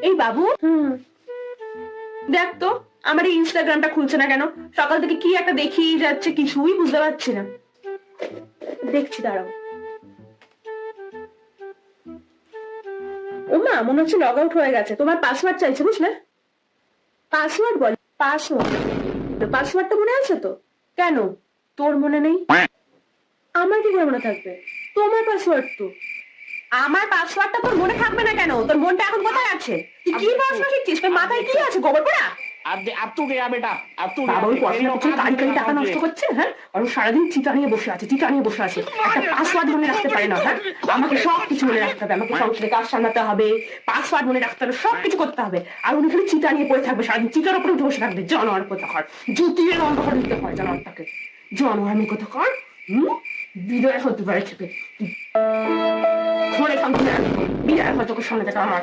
এই বাবু, দেখ তো আমার এই ইনস্টাগ্রামটা খুলছে না কেন? সকাল থেকে কি একটা দেখিয়ে যাচ্ছে, কিছুই বুঝতে পারছি না। দেখছি, দাঁড়াও। ও মা, মনে হচ্ছে লগ আউট হয়ে গেছে। তোমার পাসওয়ার্ড চাইছে, বুঝলে? পাসওয়ার্ড বল। পাসওয়ার্ড, পাসওয়ার্ডটা মনে আছে তো? কেন তোর মনে নেই? আমার কি করে মনে থাকবে? তোমার পাসওয়ার্ড তো। আমার পাসওয়ার্ডটা তোর মনে থাকবে না কেন? তোর মনটা এখন কোথায় আছে? তুই কি পড়াশোনা শিখছিস? তোর মাথায় কি আছে, গোবর পোড়া? अब तू गया बेटा, अब तू বাবা ওই পড়াশোনা করছে, কারি কারি টাকা নষ্ট गया। করছে, হ্যাঁ? আর ও সারাদিন চিটা নিয়ে বসে আছে, চিটা নিয়ে বসে আছে। একটা পাসওয়ার্ড মনে রাখতে পারে না, হ্যাঁ? আমাকে সব কিছু মনে রাখতে হবে, আমাকে সংসারে কাজ সামলাতে হবে, পাসওয়ার্ড মনে রাখতে হবে, সব কিছু করতে হবে। আর উনি খালি চিটা নিয়ে পড়ে থাকবে, সারাদিন চিটার উপরে উঠে বসে থাকবে। জানোয়ার কোথাকার, জুতিয়ে অন্ধকার দিতে হয় জানোয়ারটাকে। জানোয়ার মেয়ে কোথাকার, বিদায় হতে পারে থেকে। ঘরে সামনে বিদায় হয় তোকে সামনে থেকে আমার।